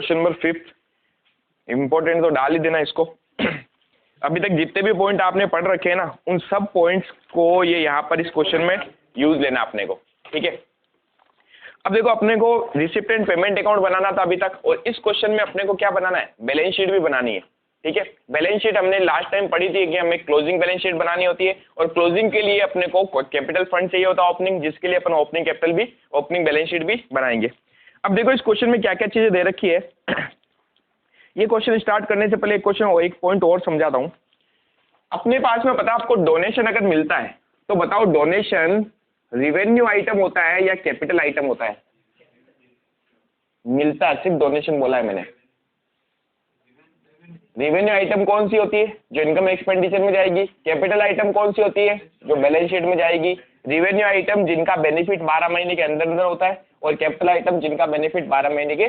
Question number 5 important तो डाल ही देना इसको। अभी तक जितने भी पॉइंट आपने पढ़ रखे हैं ना, उन सब पॉइंट्स को ये यहाँ पर इस क्वेश्चन में यूज लेना अपने को, ठीक है। अब देखो, अपने को रिसिप्ट एंड पेमेंट अकाउंट बनाना था अभी तक, और इस क्वेश्चन में अपने को क्या बनाना है, बैलेंस शीट भी बनानी है, ठीक है। बैलेंस शीट हमने लास्ट टाइम पढ़ी थी कि हमें क्लोजिंग बैलेंस शीट बनानी होती है, और क्लोजिंग के लिए अपने को कैपिटल फंड चाहिए होता है ओपनिंग, जिसके लिए अपन ओपनिंग कैपिटल भी, ओपनिंग बैलेंस शीट भी बनाएंगे। अब देखो इस क्वेश्चन में क्या क्या चीजें दे रखी है। ये क्वेश्चन स्टार्ट करने से पहले एक पॉइंट और समझाता हूँ। अपने पास में पता है आपको, डोनेशन अगर मिलता है तो बताओ डोनेशन रिवेन्यू आइटम होता है या कैपिटल आइटम होता है? मिलता है, सिर्फ डोनेशन बोला है मैंने। रिवेन्यू आइटम कौन सी होती है? जो इनकम एक्सपेंडिचर में जाएगी। कैपिटल आइटम कौन सी होती है? जो बैलेंस शीट में जाएगी। रिवेन्यू आइटम जिनका बेनिफिट 12 महीने के अंदर अंदर होता है, और कैपिटल आइटम जिनका बेनिफिट 12 महीने के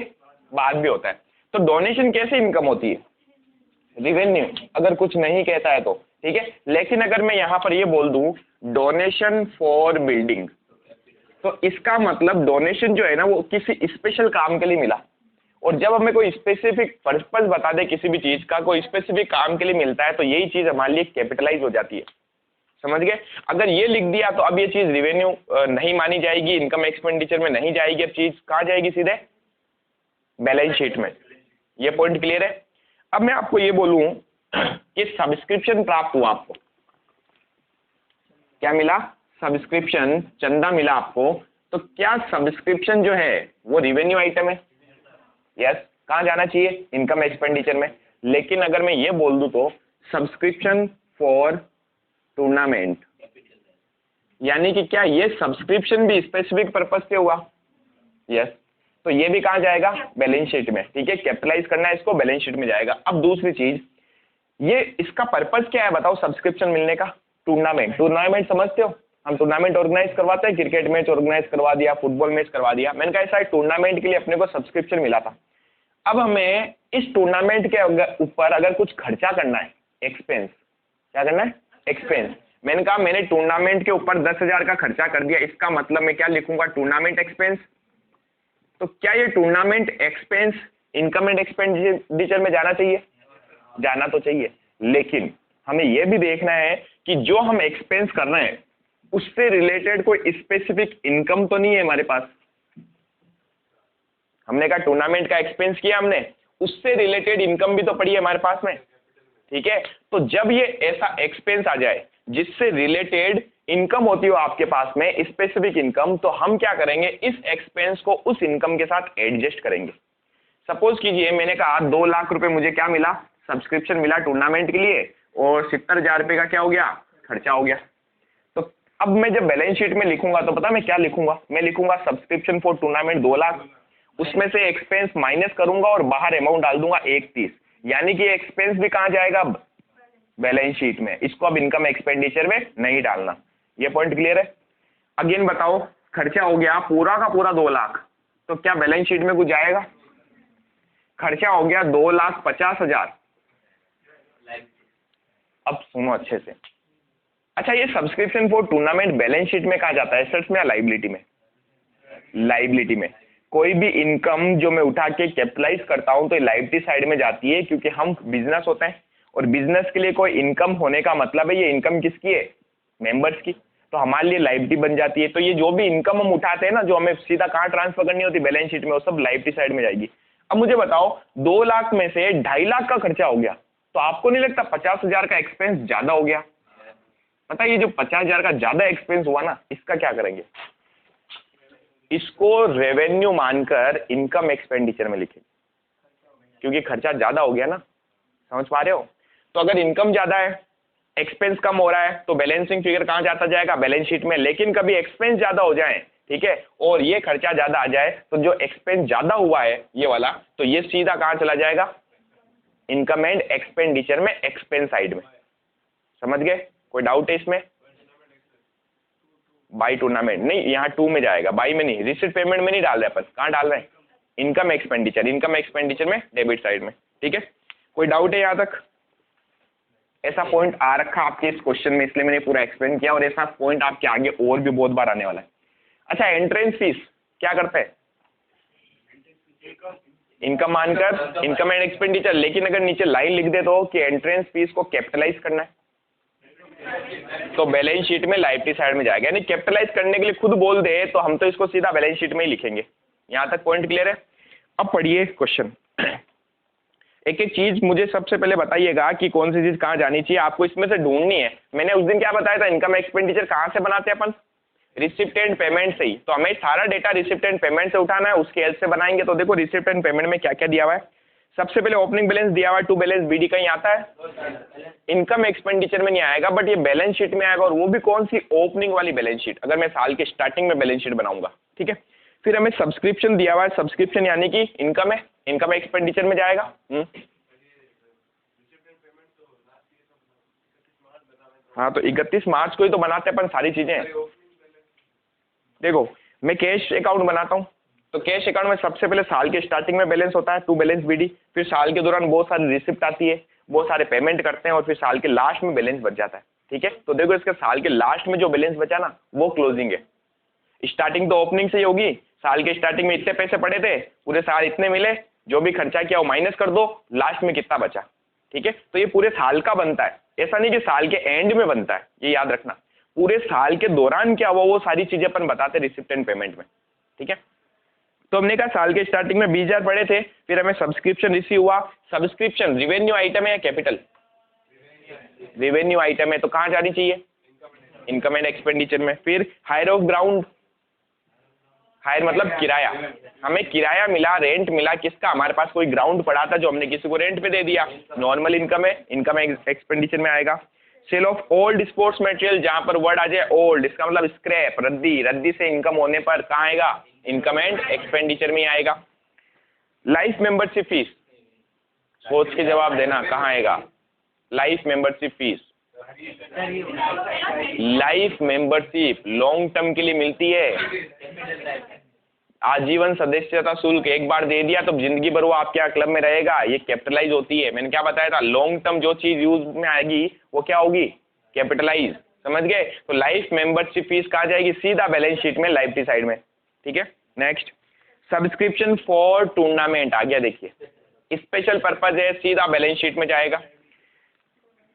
बाद भी होता है। तो डोनेशन कैसे इनकम होती है? रिवेन्यू, अगर कुछ नहीं कहता है तो, ठीक है। लेकिन अगर मैं यहाँ पर ये बोल दूं डोनेशन फॉर बिल्डिंग, तो इसका मतलब डोनेशन जो है ना वो किसी स्पेशल काम के लिए मिला, और जब हमें कोई स्पेसिफिक पर्पस बता दे किसी भी चीज का, कोई स्पेसिफिक काम के लिए मिलता है, तो यही चीज हमारे लिए कैपिटलाइज हो जाती है। समझ गए? अगर ये लिख दिया तो अब ये चीज रिवेन्यू नहीं मानी जाएगी, इनकम एक्सपेंडिचर में नहीं जाएगी, अब चीज कहाँ जाएगी? सीधे बैलेंस शीट में। ये पॉइंट क्लियर है? अब मैं आपको ये बोलूं कि सब्सक्रिप्शन प्राप्त हुआ, आपको क्या मिला? सब्सक्रिप्शन, चंदा मिला आपको, तो क्या सब्सक्रिप्शन जो है वो रिवेन्यू आइटम है? यस। कहाँ जाना चाहिए? इनकम एक्सपेंडिचर में। लेकिन अगर मैं ये बोल दूं तो सब्सक्रिप्शन फॉर टूर्नामेंट, यानी कि क्या ये सब्सक्रिप्शन भी स्पेसिफिक पर्पस से हुआ? यस। तो ये भी कहाँ जाएगा? बैलेंस शीट में, ठीक है। कैपिटलाइज करना है इसको, बैलेंस शीट में जाएगा। अब दूसरी चीज, ये इसका पर्पस क्या है बताओ सब्सक्रिप्शन मिलने का? टूर्नामेंट, टूर्नामेंट समझते हो? हम टूर्नामेंट ऑर्गेनाइज करवाते हैं, क्रिकेट मैच ऑर्गेनाइज करवा दिया, फुटबॉल मैच करवा दिया। मैंने कहा ऐसा टूर्नामेंट के लिए अपने को सब्सक्रिप्शन मिला था। अब हमें इस टूर्नामेंट के ऊपर अगर कुछ खर्चा करना है, एक्सपेंस, क्या करना है? एक्सपेंस। मैंने कहा मैंने टूर्नामेंट के ऊपर 10,000 का खर्चा कर दिया, इसका मतलब मैं क्या लिखूंगा? Tournament expense. तो क्या ये tournament expense income and expenditure में जाना चाहिए? जाना तो चाहिए, लेकिन हमें यह भी देखना है कि जो हम एक्सपेंस कर रहे हैं उससे रिलेटेड कोई स्पेसिफिक इनकम तो नहीं है हमारे पास। हमने कहा टूर्नामेंट का एक्सपेंस किया हमने, उससे रिलेटेड इनकम भी तो पड़ी है हमारे पास में, ठीक है। तो जब ये ऐसा एक्सपेंस आ जाए जिससे रिलेटेड इनकम होती हो आपके पास में, स्पेसिफिक इनकम, तो हम क्या करेंगे? इस एक्सपेंस को उस इनकम के साथ एडजस्ट करेंगे। सपोज कीजिए मैंने कहा 2 लाख रुपए मुझे क्या मिला? सब्सक्रिप्शन मिला टूर्नामेंट के लिए, और 70,000 रुपए का क्या हो गया? खर्चा हो गया। तो अब मैं जब बैलेंस शीट में लिखूंगा तो पता मैं क्या लिखूंगा? मैं लिखूंगा सब्सक्रिप्शन फॉर टूर्नामेंट 2 लाख, उसमें से एक्सपेंस माइनस करूंगा और बाहर अमाउंट डाल दूंगा 130, यानी कि एक्सपेंस भी कहाँ जाएगा? अब बैलेंस शीट में। इसको अब इनकम एक्सपेंडिचर में नहीं डालना। ये पॉइंट क्लियर है? अगेन बताओ, खर्चा हो गया पूरा का पूरा 2 लाख, तो क्या बैलेंस शीट में कुछ जाएगा? खर्चा हो गया 2,50,000। अब सुनो अच्छे से। अच्छा, ये subscription for tournament balance sheet में कहाँ जाता है? एसेट्स में या लाइबिलिटी में? लाइबिलिटी में। कोई भी इनकम जो मैं उठा के कैपिटलाइज करता हूं तो लाइबिलिटी साइड में जाती है, क्योंकि हम बिजनेस होते हैं, और बिजनेस के लिए कोई इनकम होने का मतलब है ये इनकम किसकी है? मेंबर्स की। तो हमारे लिए लाइबिलिटी बन जाती है। तो ये जो भी इनकम हम उठाते हैं ना, जो हमें सीधा कहाँ ट्रांसफर करनी होती है? बैलेंस शीट में, वो सब लाइबिलिटी साइड में जाएगी। अब मुझे बताओ 2 लाख में से 2.5 लाख का खर्चा हो गया, तो आपको नहीं लगता 50,000 का एक्सपेंस ज्यादा हो गया? पता है ये जो 50,000 का ज्यादा एक्सपेंस हुआ ना, इसका क्या करेंगे? इसको रेवेन्यू मानकर इनकम एक्सपेंडिचर में लिखेंगे, क्योंकि खर्चा ज्यादा हो गया ना। समझ पा रहे हो? तो अगर इनकम ज्यादा है, एक्सपेंस कम हो रहा है, तो बैलेंसिंग फिगर कहां जाता जाएगा? बैलेंस शीट में। लेकिन कभी एक्सपेंस ज्यादा हो जाए, ठीक है, और ये खर्चा ज्यादा आ जाए, तो जो एक्सपेंस ज्यादा हुआ है ये वाला, तो ये सीधा कहां चला जाएगा? इनकम एंड एक्सपेंडिचर में, एक्सपेंस साइड में। समझ गए? कोई डाउट है इसमें? बाई टूर्नामेंट नहीं, यहाँ 2 में जाएगा, बाई में नहीं, रिसिप्ट पेमेंट में नहीं डाल रहे अपन। कहाँ डाल रहे हैं? इनकम एक्सपेंडिचर, इनकम एक्सपेंडिचर में डेबिट साइड में, ठीक है। कोई डाउट है यहाँ तक? ऐसा पॉइंट आ रखा आपके इस क्वेश्चन में, इसलिए मैंने पूरा एक्सप्लेन किया, और ऐसा पॉइंट आपके आगे और भी बहुत बार आने वाला है। अच्छा, एंट्रेंस फीस क्या करते हैं? इनकम मानकर इनकम एंड एक्सपेंडिचर, लेकिन अगर नीचे लाइन लिख दे तो कि एंट्रेंस फीस को कैपिटलाइज करना है तो बैलेंस शीट में लायबिलिटी साइड में जाएगा। यानी कैपिटलाइज करने के लिए खुद बोल दे तो हम तो इसको सीधा बैलेंस शीट में ही लिखेंगे। यहां तक पॉइंट क्लियर है? अब पढ़िए क्वेश्चन। एक एक चीज मुझे सबसे पहले बताइएगा कि कौन सी चीज कहाँ जानी चाहिए, आपको इसमें से ढूंढनी है। मैंने उस दिन क्या बताया था, इनकम एक्सपेंडिचर कहाँ से बनाते हैं अपन, रिसिप्ट एंड पेमेंट से ही। तो हमें सारा डेटा रिसिप्ट एंड पेमेंट से उठाना है, उसके हेल्प से बनाएंगे। तो देखो रिसिप्ट एंड पेमेंट में क्या क्या दिया हुआ है। सबसे पहले ओपनिंग बैलेंस दिया हुआ है, टू बैलेंस बीडी कहीं आता है, इनकम एक्सपेंडिचर में नहीं आएगा, बट ये बैलेंस शीट में आएगा, और वो भी कौन सी, ओपनिंग वाली बैलेंस शीट, अगर मैं साल के स्टार्टिंग में बैलेंस शीट बनाऊंगा। ठीक है, फिर हमें सब्सक्रिप्शन दिया हुआ है, सब्सक्रिप्शन यानी कि इनकम है, इनकम एक्सपेंडिचर में जाएगा। हाँ, तो 31 मार्च को ही तो बनाते हैं अपन सारी चीजें। देखो मैं कैश अकाउंट बनाता हूँ, तो कैश अकाउंट में सबसे पहले साल के स्टार्टिंग में बैलेंस होता है, टू बैलेंस बीडी, फिर साल के दौरान बहुत सारी रिसिप्ट आती है, बहुत सारे पेमेंट करते हैं, और फिर साल के लास्ट में बैलेंस बच जाता है। ठीक है, तो देखो इसके साल के लास्ट में जो बैलेंस बचा ना वो क्लोजिंग है। स्टार्टिंग तो ओपनिंग से ही होगी, साल के स्टार्टिंग में इतने पैसे पड़े थे, पूरे साल इतने मिले, जो भी खर्चा किया वो माइनस कर दो, लास्ट में कितना बचा। ठीक है, तो ये पूरे साल का बनता है, ऐसा नहीं कि साल के एंड में बनता है, ये याद रखना। पूरे साल के दौरान क्या हुआ वो सारी चीजें अपन बताते रिसिप्ट एंड पेमेंट में। ठीक है, तो हमने कहा साल के स्टार्टिंग में 20,000 पड़े थे, फिर हमें सब्सक्रिप्शन रिसीव हुआ। सब्सक्रिप्शन रिवेन्यू आइटम है या कैपिटल? रिवेन्यू आइटम है, तो कहाँ जानी चाहिए, इनकम एंड एक्सपेंडिचर में। फिर हायर ऑफ ग्राउंड, हायर मतलब किराया, हमें किराया मिला, रेंट मिला, किसका, हमारे पास कोई ग्राउंड पड़ा था जो हमने किसी को रेंट पे दे दिया, नॉर्मल इनकम है, इनकम एक्सपेंडिचर में आएगा। Sale of old sports material, जहां पर वर्ड आ जाए ओल्ड, इसका मतलब स्क्रैप, रद्दी, रद्दी से इनकम होने पर कहाँ आएगा, इनकम एंड एक्सपेंडिचर में ही आएगा। लाइफ मेंबरशिप फीस, सोच के जवाब देना, कहाँ आएगा, life membership fees. Life membership long term के लिए मिलती है, आजीवन सदस्यता शुल्क एक बार दे दिया तो जिंदगी भर वो आपके यहाँ क्लब में रहेगा, ये कैपिटलाइज होती है। मैंने क्या बताया था, लॉन्ग टर्म जो चीज यूज में आएगी वो क्या होगी, कैपिटलाइज, समझ गए। तो लाइफ मेंबरशिप फीस कहाँ जाएगी, सीधा बैलेंस शीट में, लाइबिलिटी साइड में। ठीक है, नेक्स्ट सब्सक्रिप्शन फॉर टूर्नामेंट आ गया, देखिए स्पेशल पर्पज है, सीधा बैलेंस शीट में जाएगा।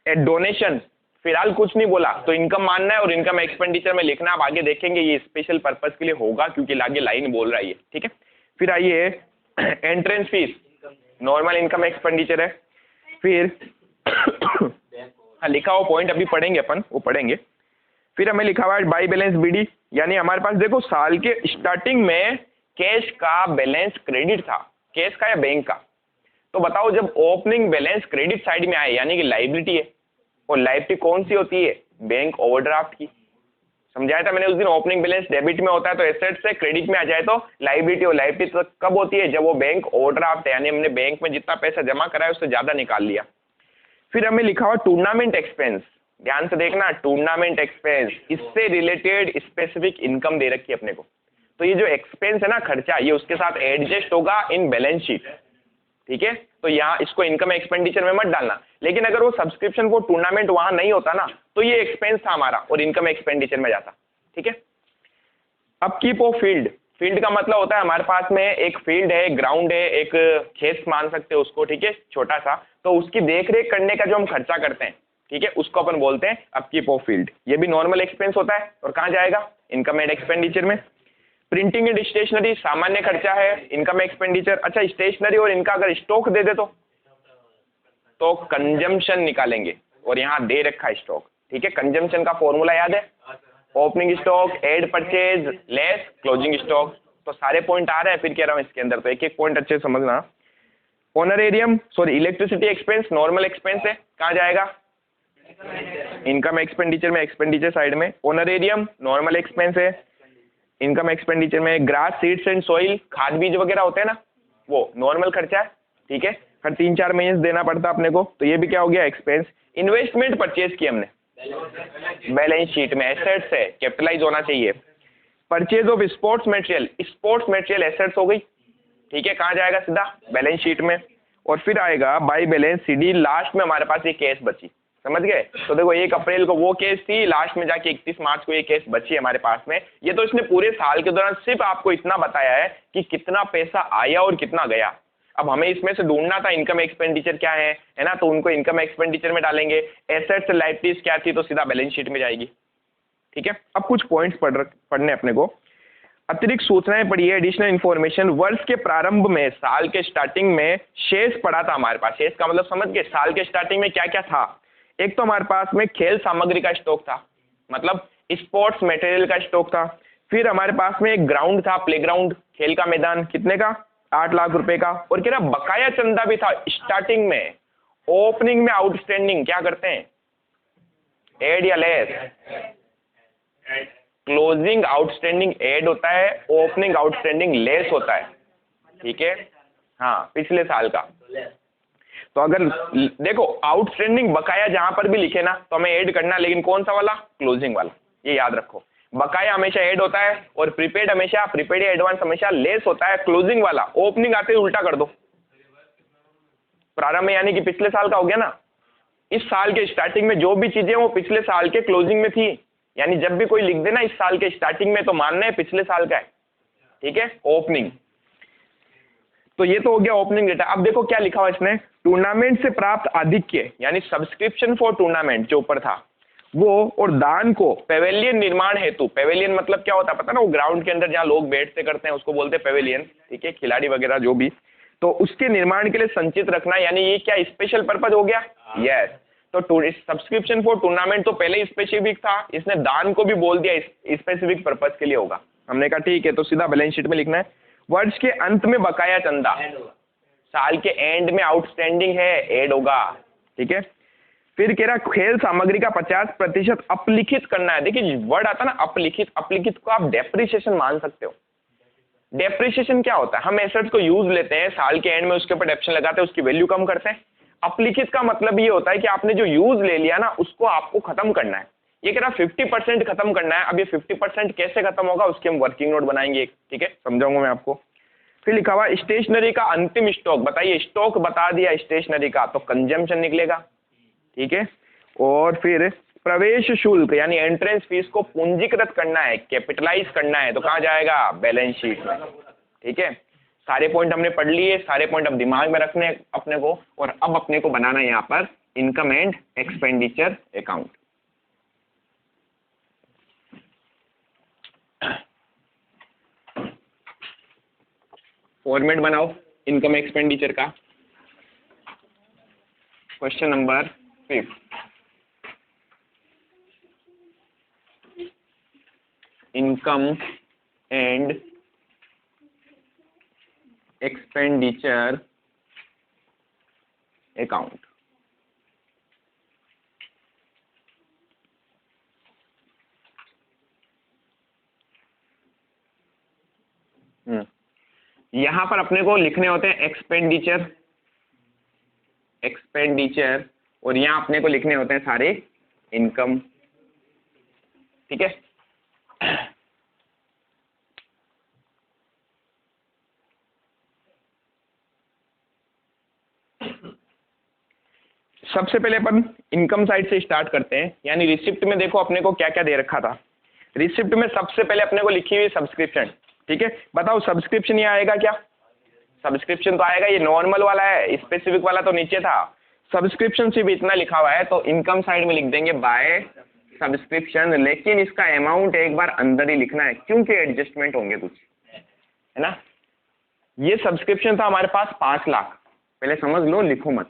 डोनेशन फिलहाल कुछ नहीं बोला, तो इनकम मानना है और इनकम एक्सपेंडिचर में लिखना, आप आगे देखेंगे ये स्पेशल पर्पस के लिए होगा क्योंकि आगे लाइन बोल रहा है ये। ठीक है, फिर आइए entrance fees, normal income expenditure है। फिर हाँ लिखा हुआ पॉइंट अभी पढ़ेंगे अपन, वो पढ़ेंगे। फिर हमें लिखा हुआ है बाई बैलेंस बीडी, यानी हमारे पास देखो साल के स्टार्टिंग में कैश का बैलेंस क्रेडिट था, कैश का या बैंक का, तो बताओ जब ओपनिंग बैलेंस क्रेडिट साइड में आए यानी कि लाइबिलिटी है, और लाइबिलिटी कौन सी होती है, बैंक ओवरड्राफ्ट की। समझाया था मैंने उस दिन, ओपनिंग बैलेंस डेबिट में होता है तो एसेट से क्रेडिट में आ जाए तो लाइबिलिटी, और लाइबिलिटी तो कब होती है, जब वो बैंक ओवरड्राफ्ट है, यानी हमने बैंक में जितना पैसा जमा करा है उससे ज्यादा निकाल लिया। फिर हमें लिखा हुआ टूर्नामेंट एक्सपेंस, ध्यान से देखना, टूर्नामेंट एक्सपेंस, इससे रिलेटेड स्पेसिफिक इनकम दे रखी है अपने को, तो ये जो एक्सपेंस है ना, खर्चा, ये उसके साथ एडजस्ट होगा इन बैलेंस शीट। ठीक है, तो यहाँ इसको इनकम एक्सपेंडिचर में मत डालना, लेकिन अगर वो सब्सक्रिप्शन वो टूर्नामेंट वहां नहीं होता ना तो ये एक्सपेंस था हमारा और इनकम एक्सपेंडिचर में जाता। ठीक है, अब कीप ऑफ फील्ड, फील्ड का मतलब होता है हमारे पास में एक फील्ड है, ग्राउंड है, एक खेत मान सकते हैं उसको, ठीक है, छोटा सा, तो उसकी देखरेख करने का जो हम खर्चा करते हैं, ठीक है, उसको अपन बोलते हैं अपकीप ऑफ फील्ड। ये भी नॉर्मल एक्सपेंस होता है और कहाँ जाएगा, इनकम एंड एक्सपेंडिचर में। प्रिंटिंग एंड स्टेशनरी सामान्य खर्चा है, इनकम एक्सपेंडिचर। अच्छा, स्टेशनरी और इनका अगर स्टॉक दे दे तो कंजम्पशन निकालेंगे, और यहाँ दे रखा है स्टॉक। ठीक है, कंजम्पशन का फॉर्मूला याद है, opening stock add purchase less closing stock. तो सारे पॉइंट आ रहे हैं, फिर कह रहा हूँ इसके अंदर, तो एक एक पॉइंट अच्छे से समझना। Honorarium sorry electricity expense normal expense है, कहाँ जाएगा, इनकम एक्सपेंडिचर में, एक्सपेंडिचर साइड में। ऑनरेरियम नॉर्मल एक्सपेंस है, इनकम एक्सपेंडिचर में। ग्रास सीड्स एंड सॉइल, खाद बीज वगैरह होते हैं ना, वो नॉर्मल खर्चा है। ठीक है, हर 3-4 महीने से देना पड़ता अपने को, तो ये भी क्या हो गया, एक्सपेंस। इन्वेस्टमेंट परचेज की हमने, बैलेंस शीट में एसेट्स है, कैपिटलाइज होना चाहिए। Purchase of sports material, sports material assets हो गई। ठीक है, कहाँ जाएगा, सीधा बैलेंस शीट में। और फिर आएगा बाई बैलेंस सीडी, लास्ट में हमारे पास ये केस बची, समझ गए। तो देखो 1 अप्रैल को वो केस थी, लास्ट में जाके 31 मार्च को ये केस बची हमारे पास में। ये तो इसने पूरे साल के दौरान सिर्फ आपको इतना बताया है कि कितना पैसा आया और कितना गया। अब हमें इसमें से ढूंढना था इनकम एक्सपेंडिचर क्या है ना, तो उनको इनकम एक्सपेंडिचर में डालेंगे। एसेट्स लायबिलिटीज क्या थी, तो सीधा बैलेंस शीट में जाएगी। ठीक है, अब कुछ पॉइंट्स पढ़ने अपने को। अतिरिक्त सूचनाएं पढ़िए, एडिशनल इन्फॉर्मेशन। वर्ष के प्रारंभ में, साल के स्टार्टिंग में शेष पड़ा था हमारे पास। शेष का मतलब समझ गए, साल के स्टार्टिंग में क्या क्या था। एक तो हमारे पास में खेल सामग्री का स्टॉक था, मतलब स्पोर्ट्स मटेरियल का स्टॉक था। फिर हमारे पास में एक ग्राउंड था, प्लेग्राउंड, खेल का मैदान, कितने का, 8 लाख रुपए का। और क्या बकाया चंदा भी था स्टार्टिंग में। ओपनिंग में आउटस्टैंडिंग क्या करते हैं, एड या लेस, क्लोजिंग आउटस्टैंडिंग एड होता है, ओपनिंग आउटस्टैंडिंग लेस होता है। ठीक है, हाँ, पिछले साल का। तो अगर देखो आउटस्टैंडिंग बकाया जहां पर भी लिखे ना तो हमें ऐड करना, लेकिन कौन सा वाला, क्लोजिंग वाला, ये याद रखो। बकाया हमेशा ऐड होता है और प्रीपेड हमेशा, प्रीपेड या एडवांस हमेशा लेस होता है। क्लोजिंग वाला, ओपनिंग आते ही उल्टा कर दो, प्रारंभ में यानी कि पिछले साल का हो गया ना। इस साल के स्टार्टिंग में जो भी चीजें वो पिछले साल के क्लोजिंग में थी, यानी जब भी कोई लिख देना इस साल के स्टार्टिंग में तो मानना है पिछले साल का है। ठीक है, ओपनिंग। तो ये तो हो गया ओपनिंग डेटा। अब देखो क्या लिखा हुआ इसने, टूर्नामेंट से प्राप्त आधिक्य यानी सब्सक्रिप्शन फॉर टूर्नामेंट जो ऊपर था वो, और दान को पेवेलियन निर्माण हेतु, पेवेलियन मतलब क्या होता है पता ना, वो ग्राउंड के अंदर जहाँ लोग बैठते करते हैं उसको बोलते हैं पेवेलियन। ठीक है, खिलाड़ी वगैरह जो भी, तो उसके निर्माण के लिए संचित रखना, यानी ये क्या स्पेशल पर्पज हो गया। यस, तो सब्सक्रिप्शन फॉर टूर्नामेंट तो पहले ही स्पेसिफिक था, इसने दान को भी बोल दिया स्पेसिफिक पर्पज के लिए होगा। हमने कहा ठीक है, तो सीधा बैलेंस शीट में लिखना है। वर्ष के अंत में बकाया चंदा, साल के एंड में आउटस्टैंडिंग है, ऐड होगा। ठीक है, फिर कह रहा खेल सामग्री का 50% अपलिखित करना है। देखिए वर्ड आता ना अपलिखित, अपलिखित को आप डेप्रिसिएशन मान सकते हो। डेप्रिसिएशन क्या होता है, हम एसेट्स को यूज लेते हैं, साल के एंड में उसके ऊपर डेप्रिसिएशन लगाते हैं, उसकी वैल्यू कम करते हैं। अपलिखित का मतलब ये होता है कि आपने जो यूज ले लिया ना उसको आपको खत्म करना है। ये कह रहा 50% खत्म करना है। अब ये 50% कैसे खत्म होगा उसकी हम वर्किंग नोट बनाएंगे। ठीक है, समझाऊंगा मैं आपको। फिर लिखा हुआ स्टेशनरी का अंतिम स्टॉक, बताइए स्टॉक बता दिया स्टेशनरी का तो कंजम्पशन निकलेगा। ठीक है, और फिर प्रवेश शुल्क यानी एंट्रेंस फीस को पूंजीकृत करना है, कैपिटलाइज करना है, तो कहाँ जाएगा, बैलेंस शीट में। ठीक है, सारे पॉइंट हमने पढ़ लिए, सारे पॉइंट अब दिमाग में रखने अपने को, और अब अपने को बनाना है यहाँ पर income and expenditure account. Format बनाओ इनकम एक्सपेंडिचर का। Question number 5, income and expenditure account. यहां पर अपने को लिखने होते हैं एक्सपेंडिचर, एक्सपेंडिचर, और यहां अपने को लिखने होते हैं सारे इनकम। ठीक है, सबसे पहले अपन इनकम साइड से स्टार्ट करते हैं। यानी रिसिप्ट में देखो अपने को क्या क्या दे रखा था। रिसिप्ट में सबसे पहले अपने को लिखी हुई सब्सक्रिप्शन। ठीक है, बताओ सब्सक्रिप्शन ये आएगा क्या, सब्सक्रिप्शन तो आएगा, ये नॉर्मल वाला है, स्पेसिफिक वाला तो नीचे था। सब्सक्रिप्शन सिर्फ इतना लिखा हुआ है तो इनकम साइड में लिख देंगे बाय सब्सक्रिप्शन, लेकिन इसका अमाउंट एक बार अंदर ही लिखना है क्योंकि एडजस्टमेंट होंगे कुछ, है ना। ये सब्सक्रिप्शन था हमारे पास 5 लाख, पहले समझ लो, लिखो मत।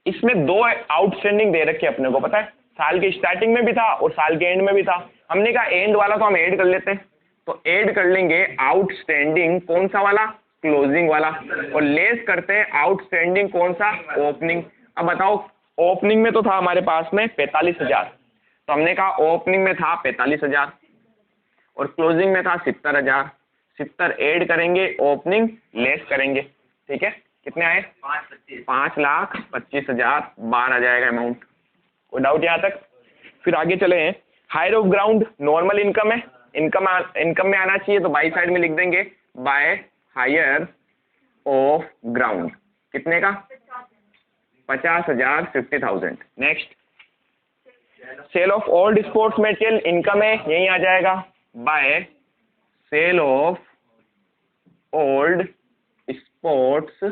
इसमें 2 आउटस्टैंडिंग दे रखे अपने को, पता है, साल के स्टार्टिंग में भी था और साल के एंड में भी था। हमने कहा एंड वाला तो हम ऐड कर लेते हैं, तो ऐड कर लेंगे आउटस्टैंडिंग कौन सा वाला, क्लोजिंग वाला, और लेस करते हैं आउटस्टैंडिंग कौन सा, ओपनिंग। अब बताओ ओपनिंग में तो था हमारे पास में 45,000, तो हमने कहा ओपनिंग में था 45,000 और क्लोजिंग में था 70,000। 70 ऐड करेंगे, ओपनिंग लेस करेंगे। ठीक है, कितने आए, 5,25,000 बाहर आ जाएगा अमाउंट। कोई डाउट यहाँ तक। फिर आगे चले हैं, hire of ground normal income है, इनकम में आना चाहिए तो बाई साइड में लिख देंगे बाय हायर ऑफ ग्राउंड, कितने का, 50,000, 50,000। Next, sale of old sports material income है, यही आ जाएगा by sale of old sports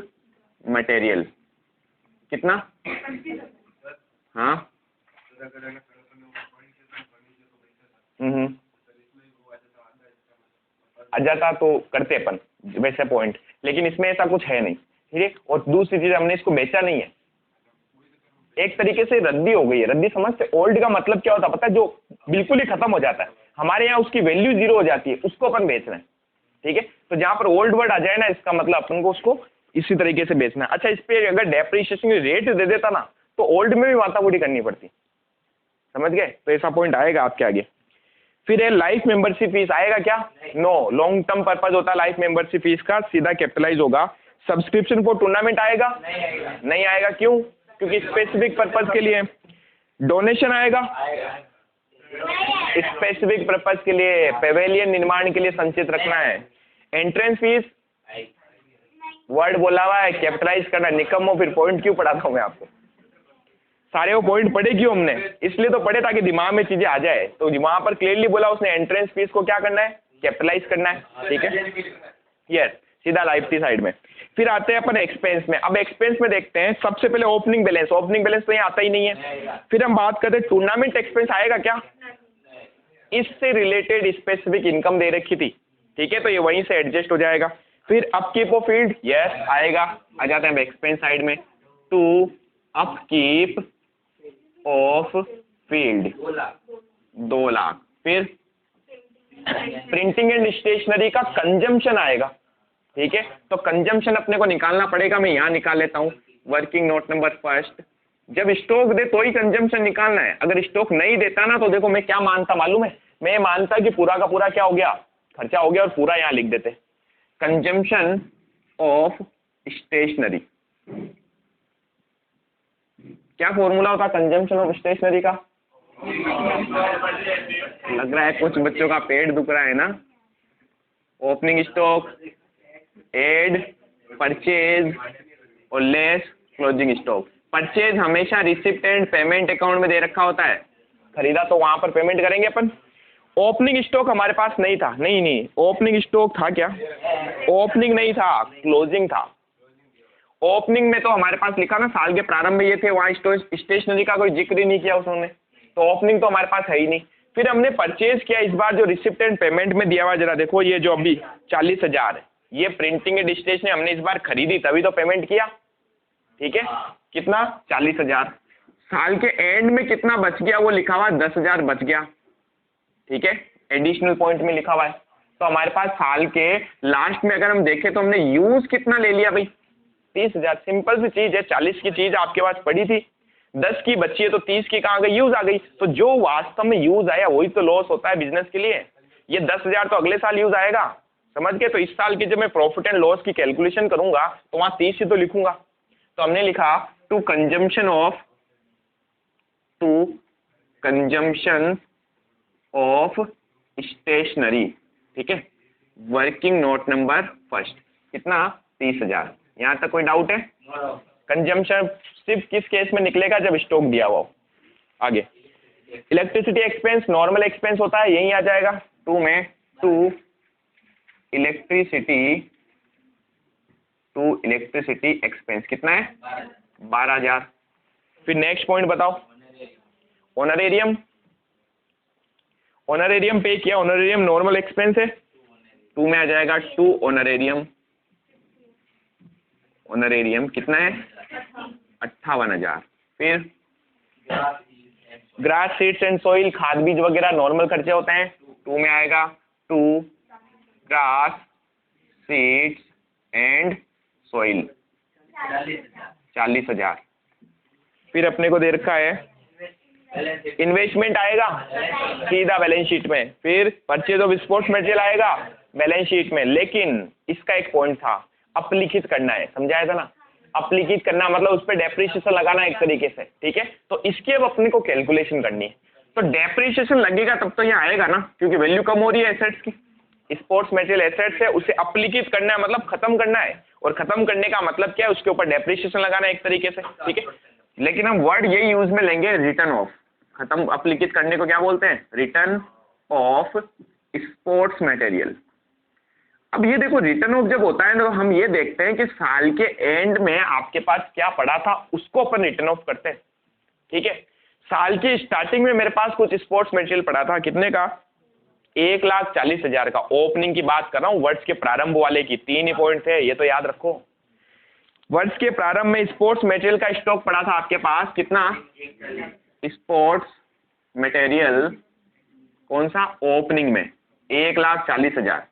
material कितना? हाँ आ जाता तो करते अपन वैसे पॉइंट, लेकिन इसमें ऐसा कुछ है नहीं, ठीक है। और दूसरी चीज हमने इसको बेचा नहीं है, एक तरीके से रद्दी हो गई है। रद्दी समझते? ओल्ड का मतलब क्या होता है पता है? जो बिल्कुल ही खत्म हो जाता है, हमारे यहाँ उसकी वैल्यू 0 हो जाती है, उसको अपन बेच रहे हैं, ठीक है। तो जहां पर ओल्ड वर्ड आ जाए ना, इसका मतलब अपन को उसको इसी तरीके से बेचना है। अच्छा, इस पे अगर डेप्रिसिएशन रेट दे देता ना तो ओल्ड में भी माथामुड़ी करनी पड़ती, समझ गए? तो ऐसा पॉइंट आएगा आपके आगे। फिर है लाइफ मेंबरशिप फीस, आएगा क्या? नो, लॉन्ग टर्म पर्पज होता है लाइफ मेंबरशिप फीस का, सीधा कैपिटलाइज होगा। सब्सक्रिप्शन फॉर टूर्नामेंट आएगा? नहीं आएगा, क्यों? क्योंकि स्पेसिफिक पर्पज के लिए। डोनेशन आएगा? स्पेसिफिक पर्पज के लिए, पेवेलियन निर्माण के लिए संचित रखना है। एंट्रेंस फीस वर्ड बोला हुआ है, कैपिटलाइज करना। निकम्मो, फिर पॉइंट क्यों पढ़ाता हूं मैं आपको? सारे वो पॉइंट पढ़े क्यों हमने? इसलिए तो पढ़े ताकि दिमाग में चीजें आ जाए। तो वहां पर क्लियरली बोला उसने, एंट्रेंस फीस को क्या करना है? कैपिटलाइज करना है, ठीक है। यस, सीधा लाइफ की साइड में। फिर आते हैं अपन एक्सपेंस में। अब एक्सपेंस में देखते हैं, सबसे पहले ओपनिंग बैलेंस। ओपनिंग बैलेंस तो यहाँ आता ही नहीं है। फिर हम बात करते हैं टूर्नामेंट एक्सपेंस, आएगा क्या? इससे रिलेटेड स्पेसिफिक इनकम दे रखी थी, ठीक है, तो ये वहीं से एडजस्ट हो जाएगा। फिर अपकीप ऑफ फील्ड, यस आएगा, आ जाते हैं एक्सपेंस साइड में। To upkeep of field 2 lakh. फिर प्रिंटिंग एंड स्टेशनरी का कंजम्पशन आएगा, ठीक है। तो कंजम्पशन अपने को निकालना पड़ेगा, मैं यहाँ निकाल लेता हूँ। वर्किंग नोट नंबर फर्स्ट, जब स्टॉक दे तो ही कंजम्पशन निकालना है। अगर स्टॉक नहीं देता ना तो देखो मैं क्या मानता मालूम है? मैं मानता कि पूरा का पूरा क्या हो गया, खर्चा हो गया, और पूरा यहाँ लिख देते कंजम्पशन ऑफ स्टेशनरी। क्या फॉर्मूला होता कंजम्पशन ऑफ स्टेशनरी का? लग रहा है कुछ बच्चों का पेट दुख रहा है ना। ओपनिंग स्टॉक एड परचेज और लेस क्लोजिंग स्टॉक। परचेज हमेशा रिसिप्ट एंड पेमेंट अकाउंट में दे रखा होता है, खरीदा तो वहां पर पेमेंट करेंगे अपन। ओपनिंग स्टॉक हमारे पास नहीं था, नहीं ओपनिंग स्टॉक था क्या? ओपनिंग नहीं था, क्लोजिंग था। ओपनिंग में तो हमारे पास लिखा ना साल के प्रारंभ में ये थे, वहां स्टेशनरी का कोई जिक्र ही नहीं किया उन्होंने, तो ओपनिंग तो हमारे पास है ही नहीं। फिर हमने परचेज किया, इस बार जो रिसिप्ट एंड पेमेंट में दिया हुआ, जरा देखो ये जो अभी 40,000 ये प्रिंटिंग एंड स्टेशनरी हमने इस बार खरीदी तभी तो पेमेंट किया, ठीक है। कितना? 40,000। साल के एंड में कितना बच गया वो लिखा हुआ 10,000 बच गया, ठीक है, एडिशनल पॉइंट में लिखा हुआ है। तो हमारे पास साल के लास्ट में अगर हम देखें तो हमने यूज कितना ले लिया भाई? 30,000। सिंपल सी चीज है, 40 की चीज आपके पास पड़ी थी, 10 की बची है तो 30 की कहाँ गई? यूज आ गई। तो जो वास्तव में यूज आया वही तो लॉस होता है बिजनेस के लिए। ये 10,000 तो अगले साल यूज आएगा, समझ गए? तो इस साल की जब मैं प्रॉफिट एंड लॉस की कैलकुलेशन करूंगा तो वहां 30 ही तो लिखूंगा। तो हमने लिखा टू कंजम्पशन ऑफ स्टेशनरी, ठीक है। वर्किंग नोट नंबर फर्स्ट, कितना? 30,000। यहां तक कोई डाउट है? कंजम्पशन सिर्फ किस केस में निकलेगा? जब स्टॉक दिया हुआ हो। आगे इलेक्ट्रिसिटी एक्सपेंस नॉर्मल एक्सपेंस होता है, यही आ जाएगा 2 में। टू इलेक्ट्रिसिटी एक्सपेंस कितना है? 12,000। फिर नेक्स्ट पॉइंट बताओ। ऑनरेरियम पे किया, ऑनरेरियम नॉर्मल एक्सपेंस है, 2 में आ जाएगा। टू ऑनरेरियम कितना है? 58,000। फिर ग्रास सीड्स एंड सॉइल, खाद बीज वगैरह नॉर्मल खर्चे होते हैं, 2 में आएगा। To grass seeds and soil 40,000। फिर अपने को दे रखा है इन्वेस्टमेंट आएगा सीधा बैलेंस शीट में। फिर परचेज ऑफ स्पोर्ट्स मटेरियल आएगा बैलेंस शीट में, लेकिन इसका एक पॉइंट था, अपलिखित करना है, समझाया था ना? अपलिखित करना मतलब उस पर डेप्रिसिएशन लगाना एक तरीके से, ठीक है। तो इसकी अब अपने को कैलकुलेशन करनी है। तो डेप्रिसिएशन लगेगा तब तो यहाँ आएगा ना, क्योंकि वैल्यू कम हो रही है एसेट्स की। स्पोर्ट्स मटेरियल एसेट्स है, उसे अपलिखित करना है मतलब खत्म करना है, और खत्म करने का मतलब क्या है? उसके ऊपर डेप्रिसिएशन लगाना है एक तरीके से, ठीक है। लेकिन हम वर्ड यही यूज में लेंगे, रिटर्न ऑफ। खत्म अपलिखित करने को क्या बोलते हैं? Return of sports material. अब ये देखो रिटर्न ऑफ जब होता है ना तो हम ये देखते हैं कि साल के एंड में आपके पास क्या पड़ा था उसको अपन रिटर्न ऑफ करते हैं। ठीक है, साल की स्टार्टिंग में मेरे पास कुछ स्पोर्ट्स मटेरियल पड़ा था, कितने का? 1,40,000 का। ओपनिंग की बात कर रहा हूं, वर्ष के प्रारंभ वाले की। 3 ही पॉइंट थे, ये तो याद रखो। वर्ष के प्रारंभ में स्पोर्ट्स मटेरियल का स्टॉक पड़ा था आपके पास कितना? स्पोर्ट्स मटेरियल कौन सा? ओपनिंग में 1,40,000।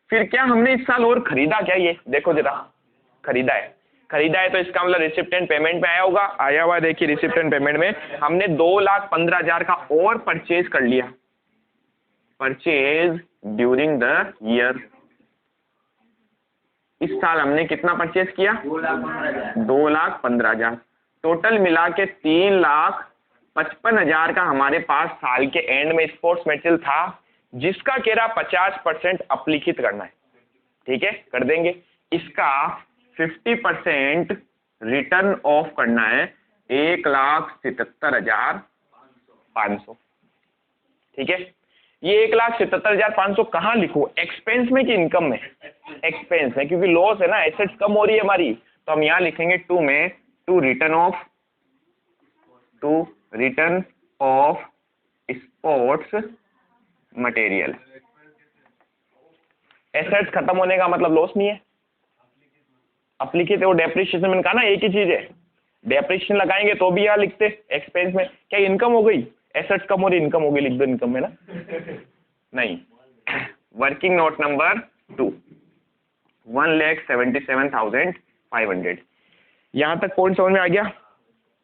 फिर क्या हमने इस साल और खरीदा क्या? ये देखो जरा, खरीदा है। खरीदा है तो इसका मतलब रिसिप्ट एंड पेमेंट में आया होगा। आया हुआ देखिए, रिसिप्ट एंड पेमेंट में हमने 2,15,000 का और परचेज कर लिया। Purchase during the year. इस साल हमने कितना परचेज किया? 2,15,000। टोटल मिला के 3,55,000 का हमारे पास साल के एंड में स्पोर्ट्स मटेरियल था, जिसका कह रहा 50% अपलिखित करना है। ठीक है, कर देंगे। इसका 50% रिटर्न ऑफ करना है 1,77,500। ठीक है, ये 1,77,500 कहाँ लिखूं? एक्सपेंस में कि इनकम में? एक्सपेंस में, क्योंकि लॉस है ना, एसेट्स कम हो रही है हमारी, तो हम यहां लिखेंगे टू में, to return of sports material. Assets खत्म होने का मतलब लॉस नहीं है, अप्लीकेट और डेप्रिसिएशन मैंने कहा ना एक ही चीज है। डेप्रिसिएशन लगाएंगे तो भी यहाँ लिखते एक्सपेंस में। क्या इनकम हो गई? एसेट्स कम हो रही, इनकम हो गई, लिख दो इनकम में ना। नहीं, वर्किंग नोट नंबर 2, 1,77,500। यहां तक पॉइंट समझ में आ गया?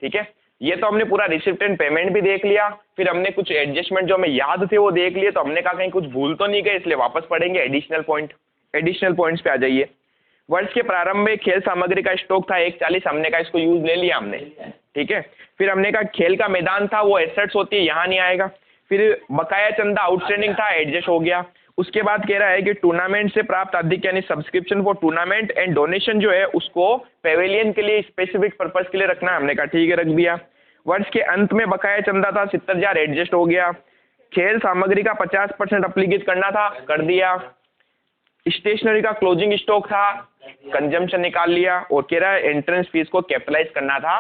ठीक है, ये तो हमने पूरा रिसिप्ट एंड पेमेंट भी देख लिया। फिर हमने कुछ एडजस्टमेंट जो हमें याद थे वो देख लिए, तो हमने कहा कहीं कुछ भूल तो नहीं गए, इसलिए वापस पढ़ेंगे एडिशनल पॉइंट्स पे आ जाइए। वर्ष के प्रारंभ में खेल सामग्री का स्टॉक था 1,40, हमने कहा इसको यूज ले लिया हमने। ठीक है, फिर हमने कहा खेल का मैदान था, वो एसेट्स होती है, यहाँ नहीं आएगा। फिर बकाया चंदा आउटस्टैंडिंग था, एडजस्ट हो गया। उसके बाद कह रहा है कि टूर्नामेंट से प्राप्त अधिक यानी subscription for tournament and donation जो है उसको पेवेलियन के लिए स्पेसिफिक पर्पज के लिए रखना है, हमने कहा ठीक है रख दिया। वर्ष के अंत में बकाया चंदा था 70,000, एडजस्ट हो गया। खेल सामग्री का 50% अपलिखित करना था, कर दिया। स्टेशनरी का क्लोजिंग स्टॉक था, कंजम्पशन निकाल लिया। और कह रहा है एंट्रेंस फीस को कैपिटलाइज करना था,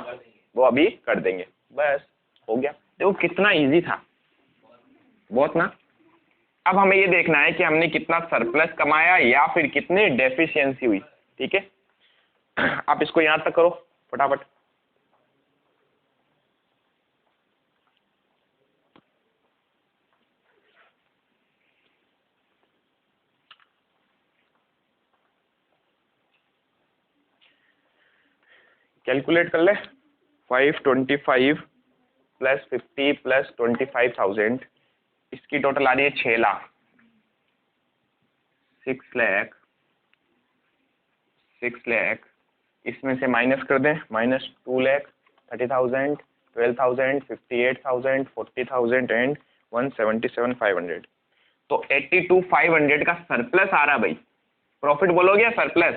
वो अभी कर देंगे, बस हो गया। देखो कितना इजी था, बहुत ना। अब हमें ये देखना है कि हमने कितना सरप्लस कमाया या फिर कितनी डेफिशिएंसी हुई। ठीक है, आप इसको यहां तक करो फटाफट। कैलकुलेट कर ले। 525 प्लस 50 प्लस 25,000, इसकी टोटल आ रही है 6 लाख। 6 लाख इसमें से माइनस कर दें, माइनस 2 लाख 30,000, 12,000, 58,000, 40,000 एंड 177,500। तो 82,500 का सरप्लस आ रहा भाई। प्रॉफिट बोलोगे या सरप्लस?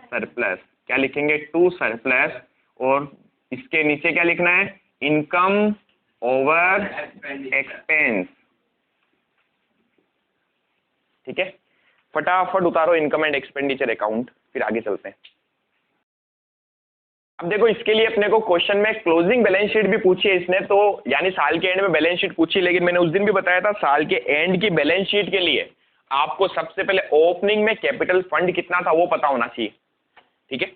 सरप्लस क्या लिखेंगे? To surplus. और इसके नीचे क्या लिखना है? Income over expense. ठीक है, फटाफट उतारो इनकम एंड एक्सपेंडिचर अकाउंट, फिर आगे चलते हैं। अब देखो इसके लिए अपने को क्वेश्चन में क्लोजिंग बैलेंस शीट भी पूछी है इसने, तो यानी साल के एंड में बैलेंस शीट पूछी, लेकिन मैंने उस दिन भी बताया था साल के एंड की बैलेंस शीट के लिए आपको सबसे पहले ओपनिंग में कैपिटल फंड कितना था वो पता होना चाहिए। ठीक है,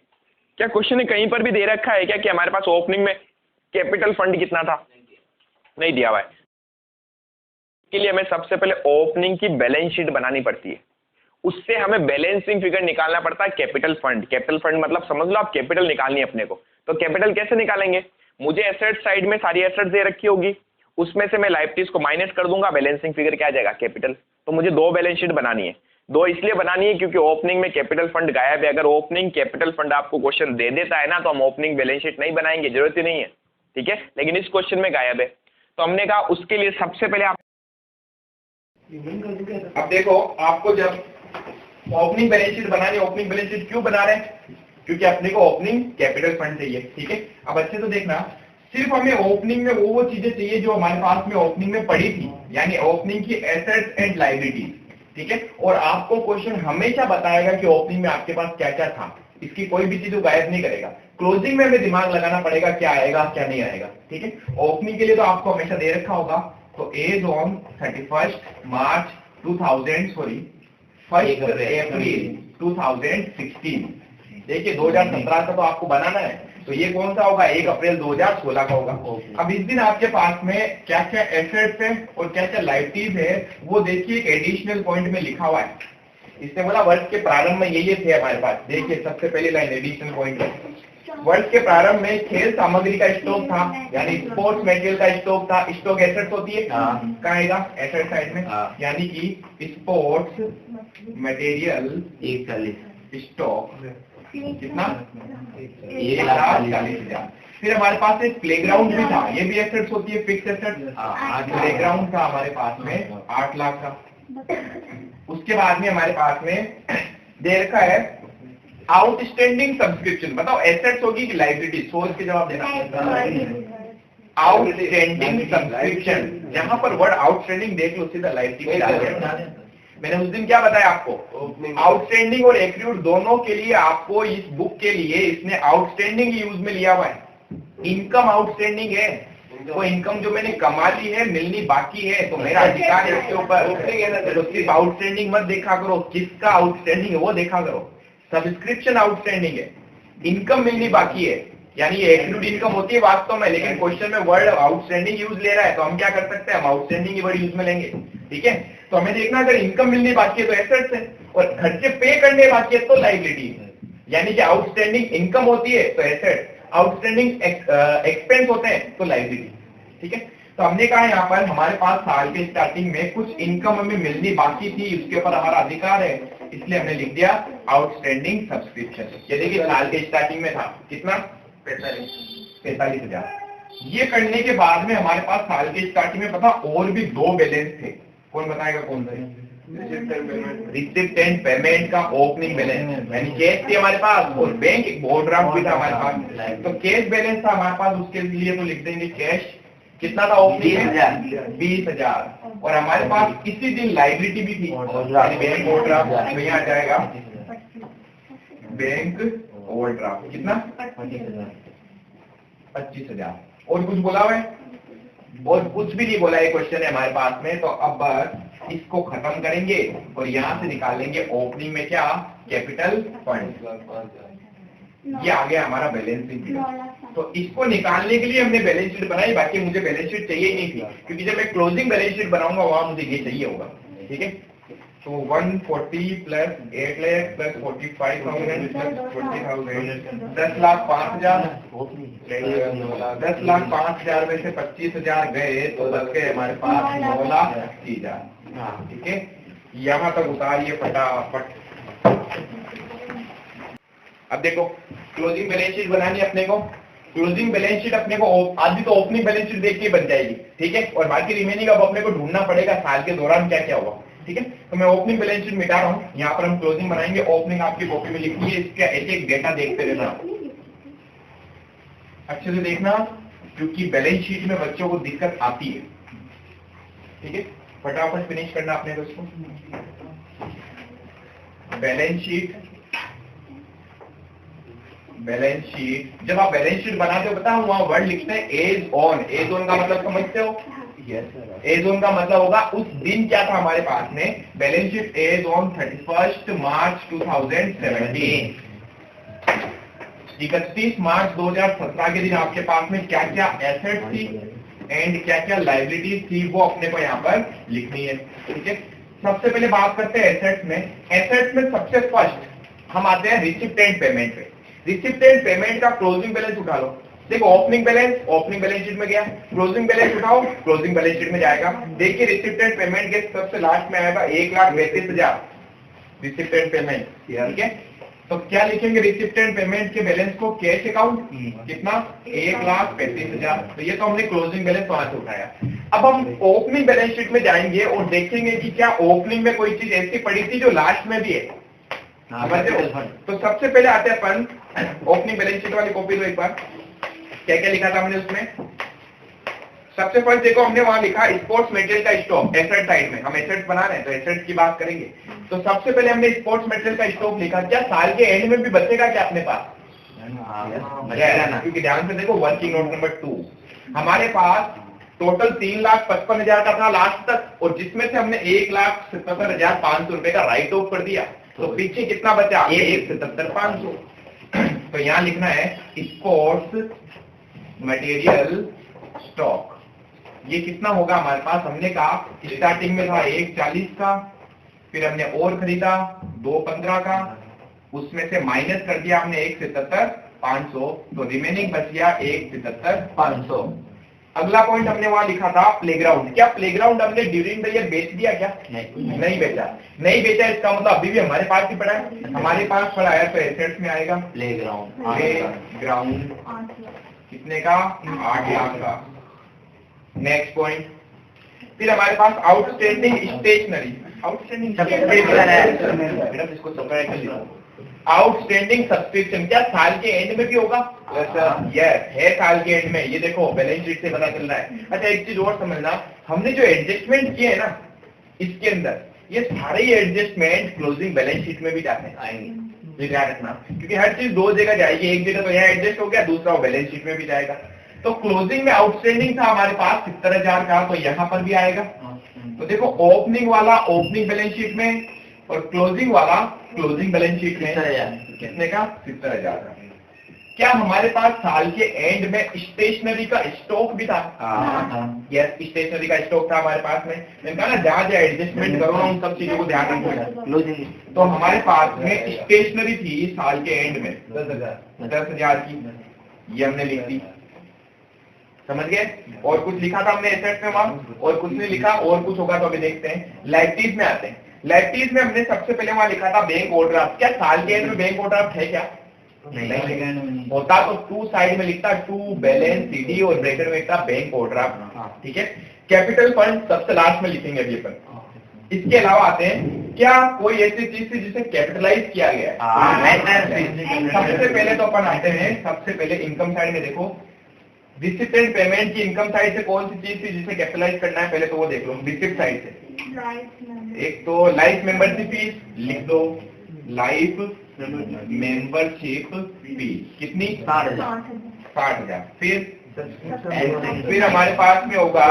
क्या क्वेश्चन ने कहीं पर भी दे रखा है क्या कि हमारे पास ओपनिंग में कैपिटल फंड कितना था? नहीं दिया हुआ है। इसके लिए हमें सबसे पहले ओपनिंग की बैलेंस शीट बनानी पड़ती है, उससे हमें बैलेंसिंग फिगर निकालना पड़ता है कैपिटल फंड। कैपिटल फंड मतलब समझ लो आप कैपिटल निकालनी है अपने को। तो कैपिटल कैसे निकालेंगे? मुझे एसेट साइड में सारी एसेट्स दे रखी होगी, उसमें से मैं लायबिलिटीज को माइनस कर दूंगा, बैलेंसिंग फिगर क्या आ जाएगा? कैपिटल। तो मुझे 2 बैलेंस शीट बनानी है। 2 इसलिए बनानी है क्योंकि ओपनिंग में कैपिटल फंड गायब है। अगर ओपनिंग कैपिटल फंड आपको क्वेश्चन दे देता है ना तो हम ओपनिंग बैलेंस शीट नहीं बनाएंगे, जरूरत ही नहीं है। ठीक है, लेकिन इस क्वेश्चन में गायब है, तो हमने कहा उसके लिए सबसे पहले आप अब देखो आपको जब ओपनिंग बैलेंस शीट बनानी, ओपनिंग बैलेंस शीट क्यों बना रहे हैं? क्योंकि अपने को ओपनिंग कैपिटल फंड चाहिए। ठीक है, अब अच्छे से देखना, सिर्फ हमें ओपनिंग में वो चीजें चाहिए जो हमारे पास में ओपनिंग में पड़ी थी, यानी ओपनिंग की एसेट्स एंड लायबिलिटीज। ठीक है। और आपको क्वेश्चन हमेशा बताएगा कि ओपनिंग में आपके पास क्या क्या था, इसकी कोई भी चीज गायब नहीं करेगा। क्लोजिंग में हमें दिमाग लगाना पड़ेगा क्या आएगा क्या नहीं आएगा, ठीक है। ओपनिंग के लिए तो आपको हमेशा दे रखा होगा, तो एज ऑन 31 मार्च 1 अप्रैल 2016। देखिए 2017 का तो आपको बनाना है, तो ये कौन सा होगा, 1 अप्रैल 2016 का होगा। अब इस दिन आपके पास में क्या क्या एसेट्स है और क्या क्या लाइबिलिटीज है, वो देखिए एक एडिशनल पॉइंट में लिखा हुआ है। इसने बोला वर्ष के प्रारंभ में ये थे हमारे पास। देखिए सबसे पहली लाइन एडिशनल पॉइंट है, वर्ष के प्रारंभ में खेल सामग्री का स्टॉक था, यानी स्पोर्ट्स मटेरियल का स्टॉक था। स्टॉक एसेट्स होती है, कहाँ आएगा, एसेट साइड में, यानी कि स्पोर्ट्स मटेरियल 140 स्टॉक कितना, 1,40,000। फिर हमारे पास एक प्लेग्राउंड भी था, ये भी एसेट्स होती है, फिक्स एसेट। प्लेग्राउंड था हमारे पास में 8 लाख का। उसके बाद में हमारे पास में दे रखा है आउटस्टैंडिंग सब्सक्रिप्शन। बताओ एसेट्स होगी कि लायबिलिटी, सोच के जवाब देना। आउटस्टैंडिंग सब्सक्रिप्शन, जहां पर वर्ड आउटस्टैंडिंग देख लो सीधा लायबिलिटी डाल दिया। मैंने उस दिन क्या बताया आपको, आउटस्टैंडिंग और एक्रूड दोनों के लिए आपको इस बुक के लिए इसने आउटस्टैंडिंग यूज में लिया हुआ है। इनकम आउटस्टैंडिंग है, वो इनकम जो मैंने कमा ली है मिलनी बाकी है, तो मेरा अधिकार है उसके ऊपर। तो सिर्फ आउटस्टैंडिंग मत देखा करो, किसका आउटस्टैंडिंग है वो देखा करो। सब्सक्रिप्शन आउटस्टैंडिंग है, इनकम मिलनी बाकी है, यानी ये एक्रूड इनकम होती है वास्तव में, लेकिन क्वेश्चन में वर्ड आउटस्टैंडिंग यूज ले रहा है, तो हम क्या कर सकते हैं, हम आउटस्टैंडिंग की वर्ड यूज में लेंगे, ठीक है। तो हमें देखना अगर इनकम मिलनी बाकी है तो एसेट्स है, और खर्चे पे करने बाकी है तो लायबिलिटी है। यानी कि आउटस्टैंडिंग इनकम होती है तो एसेट, आउटस्टैंडिंग एक्सपेंस होते हैं तो लायबिलिटी, ठीक है। तो हमने कहा यहाँ पर हमारे पास साल के स्टार्टिंग में कुछ इनकम हमें मिलनी बाकी थी, उसके ऊपर हमारा अधिकार है, इसलिए हमने लिख दिया आउटस्टैंडिंग सब्सक्रिप्शन। ये देखिए साल के स्टार्टिंग में था कितना, 45,000। ये करने के बाद में हमारे पास साल के स्टार्टिंग में पता और भी 2 बैलेंस थे, कौन बताएगा कौन थे, रिसिप्ट एंड पेमेंट का ओपनिंग बैलेंस, यानी कैश थी हमारे पास, और बैंक ओवरड्राफ्ट भी था हमारे पास। तो कैश बैलेंस था हमारे पास, उसके लिए तो लिख देंगे कैश कितना था, ओपनिंग 20,000। और हमारे पास इसी दिन लायबिलिटी भी थी, बैंक ओवरड्राफ्ट, तो यहाँ जाएगा बैंक ओवरड्राफ्ट कितना, 25,000। और कुछ बोला हुआ है, और कुछ भी नहीं बोला, ये क्वेश्चन है हमारे पास में। तो अब इसको खत्म करेंगे और यहाँ से निकालेंगे ओपनिंग में क्या, कैपिटल फंड। ये आ गया हमारा बैलेंस शीट। तो इसको निकालने के लिए हमने बैलेंस शीट बनाई, बाकी मुझे बैलेंस शीट चाहिए ही नहीं थी, क्योंकि जब मैं क्लोजिंग बैलेंस शीट बनाऊंगा वहां मुझे ये चाहिए होगा, ठीक है। तो 140 प्लस 8 लाख प्लस 45,000 प्लस 20,000, 10,05,000, 10,05,000 में से 25,000 गए तो बच गए हमारे पास 9,80,000, ठीक है। यहाँ तक उतारिए फटाफट। अब देखो क्लोजिंग बैलेंस शीट बनानी है अपने को। क्लोजिंग बैलेंस शीट अपने को आधी तो ओपनिंग बैलेंस शीट देख के बन जाएगी, ठीक है, और बाकी रिमेनिंग अब अपने को ढूंढना पड़ेगा साल के दौरान क्या क्या हुआ, ठीक है। तो मैं ओपनिंग बैलेंस शीट मिटा रहा हूँ, यहाँ पर हम क्लोजिंग बनाएंगे। ओपनिंग आपकी कॉपी में लिखी है, इसका एक एक डेटा देखते रहना, अच्छे से देखना, क्योंकि बैलेंस शीट में बच्चों को दिक्कत आती है, ठीक है। फटाफट फिनिश करना अपने को इसको। बैलेंस शीट, बैलेंस शीट, जब आप बैलेंस शीट बनाते हो पता है वहां वर्ड लिखते हैं एज ऑन। एज ऑन का मतलब समझते हो, एज ऑन का मतलब होगा उस दिन क्या था हमारे पास में। बैलेंस शीट एज ऑन 31 मार्च 2017, 31 मार्च 2017 के दिन आपके पास में क्या क्या एसेट थी एंड क्या क्या लायबिलिटीज थी, वो अपने को यहाँ पर लिखनी है, ठीक है। सबसे पहले बात करते हैं एसेट्स में। एसेट्स में सबसे फर्स्ट हम आते हैं रिसिप्ट एंड पेमेंट पे। रिसिप्ट एंड पेमेंट का क्लोजिंग बैलेंस उठा लो। देखो ओपनिंग बैलेंस शीट में गया, क्लोजिंग बैलेंस उठाओ, क्लोजिंग बैलेंस शीट में जाएगा। देखिए रिसिप्ट एंड पेमेंट के सबसे लास्ट में आएगा 1,32,000 रिसिप्ट एंड पेमेंट, ठीक है। तो क्या लिखेंगे रिसिप्ट एंड पेमेंट के बैलेंस को, कैश अकाउंट कितना, 1,35,000। तो ये तो हमने क्लोजिंग बैलेंस वहां से उठाया। अब हम ओपनिंग बैलेंस शीट में जाएंगे और देखेंगे कि क्या ओपनिंग में कोई चीज ऐसी पड़ी थी जो लास्ट में भी है, तो सबसे पहले आते हैं अपन ओपनिंग बैलेंस शीट वाली कॉपी लो एक बार। क्या क्या लिखा था हमने उसमें, सबसे फर्स्ट देखो हमने वहां लिखा स्पोर्ट्स मटेरियल का स्टॉक एसेट साइड में, हम एसेट्स बना रहे हैं तो एसेट्स की बात करेंगे। तो सबसे पहले हमने स्पोर्ट्स मटेरियल का स्टॉक लिखा, क्या साल के एंड में भी बचेगा क्या अपने पास? क्योंकि ध्यान से देखो वर्किंग नोट नंबर 2 हमारे पास टोटल 3,55,000 का था लास्ट तक, और जिसमें से हमने 1,77,500 रुपए का राइट ऑफ कर दिया, तो पीछे कितना बचा? 1,77,500। तो यहाँ लिखना है स्पोर्ट्स मटेरियल स्टॉक। ये कितना होगा हमारे पास? हमने कहा स्टार्टिंग में था 1,40 का, फिर हमने और खरीदा 2,15 का, उसमें से माइनस कर दिया हमने 1,77,500, तो रिमेनिंग बच गया 1,77,500। अगला पॉइंट हमने वहां लिखा था प्लेग्राउंड। क्या प्लेग्राउंड हमने ड्यूरिंग द ईयर बेच दिया क्या? नहीं बेचा। नहीं बेचा इसका मतलब अभी भी हमारे पास ही पड़ा है, हमारे पास पड़ा है, तो एसेट्स में आएगा प्लेग्राउंड। कितने का? 8 लाख का। नेक्स्ट पॉइंट, फिर हमारे पास आउटस्टैंडिंग स्टेशनरी। आउटस्टैंडिंग इसको सेपरेट कर लिया। आउटस्टैंडिंग सब्सक्रिप्शन क्या साल के एंड में भी होगा? यस है साल के एंड में। ये देखो बैलेंस शीट से पता चल रहा है। अच्छा एक चीज और समझना, हमने जो एडजस्टमेंट किए है ना इसके अंदर, ये सारे ही एडजस्टमेंट क्लोजिंग बैलेंस शीट में भी जाते हैं, आएंगे, ये ध्यान रखना, क्योंकि हर चीज दो जगह जाएगी। एक जगह तो यहाँ एडजस्ट हो गया, दूसरा वो बैलेंस शीट में भी जाएगा। तो क्लोजिंग में आउटस्टैंडिंग था हमारे पास 70,000 का, तो यहाँ पर भी आएगा। तो देखो ओपनिंग वाला ओपनिंग बैलेंस शीट में, और क्लोजिंग वाला क्लोजिंग बैलेंस शीट में कितने का? 70,000 का। क्या हमारे पास साल के एंड में स्टेशनरी का स्टॉक भी था? यस स्टेशनरी का स्टॉक था हमारे पास में। मैंने कहा ना जहां जहां एडजस्टमेंट करो ना उन सब चीजों को ध्यान रखो। तो हमारे पास में स्टेशनरी थी साल के एंड में 10,000 की, ये हमने लिख दी, समझ गए? और कुछ लिखा था हमने एसेट्स में वहां, और कुछ नहीं लिखा, और कुछ होगा तो अभी देखते हैं। लाइबिलिटीज में आते हैं। लाइबिलिटीज में हमने सबसे पहले वहां लिखा था बैंक ओवरड्राफ्ट। क्या साल के एंड में बैंक ओवरड्राफ्ट है क्या? नहीं होता तो 2 साइड में लिखता 2 बैलेंस सीडी और ब्रैकेट में लिखता बैंक ओवरड्राफ्ट, ठीक है। कैपिटल फंड सबसे लास्ट में लिखेंगे अभी अपन। इसके अलावा आते हैं, क्या कोई ऐसी चीज थी जिसे कैपिटलाइज किया गया है? सबसे पहले तो अपन आते हैं, सबसे पहले इनकम साइड में देखो रिसिप्टेंट पेमेंट की इनकम साइड से कौन सी चीज थी जिसे कैपिटलाइज करना है, पहले तो वो देख लो रिसिप्ट साइड से। एक तो लाइफ मेंबरशिप फीस लिख दो, लाइफ मेंबरशिप फीस कितनी? 60,000। फिर हमारे पास में होगा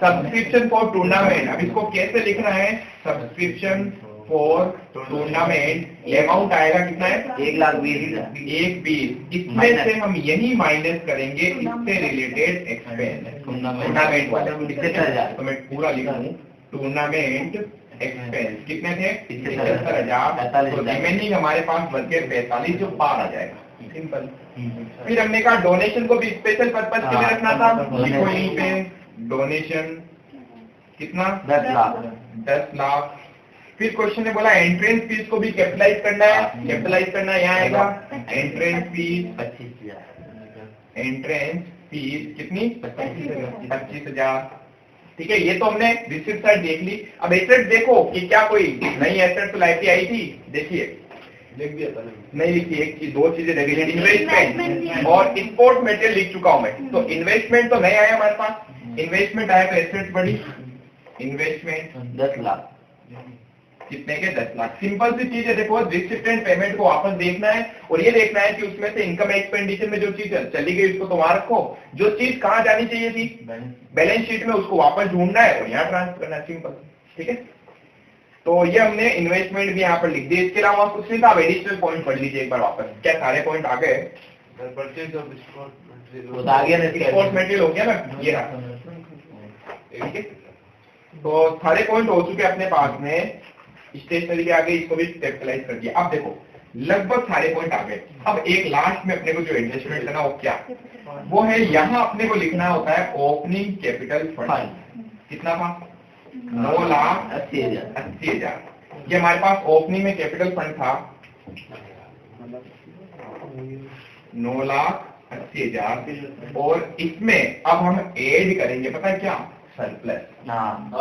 सब्सक्रिप्शन फॉर टूर्नामेंट। अब इसको कैसे लिखना है? सब्सक्रिप्शन फॉर टूर्नामेंट अमाउंट आएगा कितना है? 1,20,000। इसमें से हम यही माइनस करेंगे इससे रिलेटेड एक्सपेंस टूर्नामेंट वाले। तो मैं पूरा लिखा हूँ टूर्नामेंट एक्सपेंस कितने थे? 75,000। तो रिमेनिंग हमारे पास बच के 45 जो पार आ जाएगा, सिंपल। फिर हमने कहा डोनेशन को भी स्पेशल पर्पज के लिए रखना था, लिखो यहीं पे डोनेशन कितना? 10 लाख। फिर क्वेश्चन ने बोला एंट्रेंस फीस को भी कैपिटलाइज करना है, कैपिटलाइज करना है, यहाँ आएगा एंट्रेंस फीस 25,000। एंट्रेंस फीस कितनी? 25,000, ठीक है। ये तो हमने रिसिप्ट साइड देख ली। अब एसेट देखो कि क्या कोई नई एसेट तो लाइटी आई थी, देखिए लिख दिया था, नहीं लिखी, एक चीज 2 चीजें लगी, इन्वेस्टमेंट और स्पोर्ट्स मटेरियल लिख चुका हूं मैं। तो इन्वेस्टमेंट तो नहीं आया हमारे पास, इन्वेस्टमेंट आया तो एसेट बढ़ी, इन्वेस्टमेंट 10 लाख। कितने के? 10 लाख। सिंपल सी चीज है, देखो रिसिप्टेंट पेमेंट को वापस देखना है, और ये देखना है कि उसमें से इनकम एक्सपेंडिचर में जो चीज चली गई उसको तो वहां रखो, जो चीज कहाँ जानी चाहिए थी बैलेंस शीट में उसको वापस ढूंढना है और यहाँ ट्रांसफर करना है, सिंपल, ठीक है। तो ये हमने इन्वेस्टमेंट भी यहाँ पर लिख दिया। इसके अलावा कुछ नहीं था। अब एडिशनल पॉइंट पढ़ लीजिए एक बार वापस। क्या सारे पॉइंट आ गए? स्पोर्ट्स मटेरियल हो गया ना, ये रहा, ठीक है। तो सारे पॉइंट हो चुके अपने पास में। स्टेशनरी के आगे इसको भी कैपिटलाइज कर दिया। अब देखो लगभग सारे पॉइंट आ गए। अब एक लास्ट में अपने को जो एडजस्टमेंट करना वो क्या? वो है यहाँ अपने को लिखना होता है ओपनिंग कैपिटल फंड। कितना था? 9,80,000। ये हमारे पास ओपनिंग में कैपिटल फंड था 9,80,000, और इसमें अब हम ऐड करेंगे, पता है क्या? सरप्लस। हाँ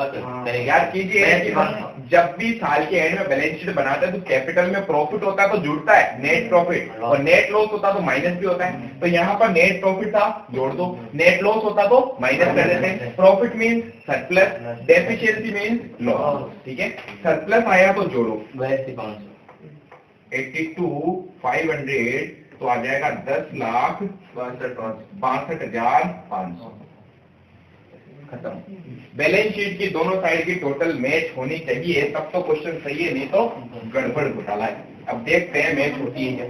याद कीजिए कि हम जब भी साल के एंड में बैलेंस शीट बनाते हैं तो कैपिटल में प्रॉफिट होता है तो जुड़ता है नेट प्रॉफिट, और नेट लॉस होता तो माइनस भी होता है। तो यहाँ पर नेट प्रॉफिट था, जोड़ दो, नेट लॉस होता तो माइनस कर देते हैं। Profit means surplus, deficiency means loss. ठीक है, सरप्लस आया तो जोड़ो 82,500 तो आ जाएगा 10,62,500 खत्म। बैलेंस शीट की दोनों साइड की टोटल मैच होनी चाहिए, तब तो क्वेश्चन सही है, नहीं तो गड़बड़ घोटाला है। अब देखते हैं मैच होती है क्या।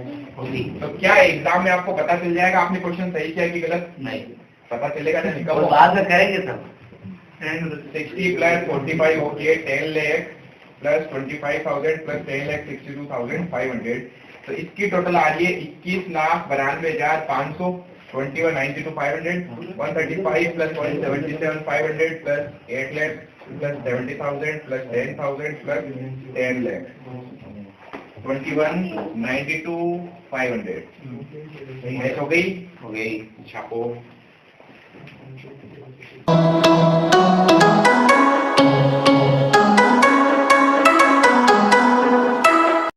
तो क्या एग्जाम में आपको पता चल जाएगा आपने क्वेश्चन सही किया कि गलत? नहीं पता चलेगा ना, तो बाद में करेंगे सब। 60 प्लस 45 हो गए 10 लाख प्लस 25,000 प्लस 10,62,500। तो इसकी टोटल आ रही है 21,92,500, 21,92,500, 135 plus 177,500 plus 8 lakh plus 70,000 plus 10,000 plus 10 lakh 21,92,500। Match हो गई? छापो।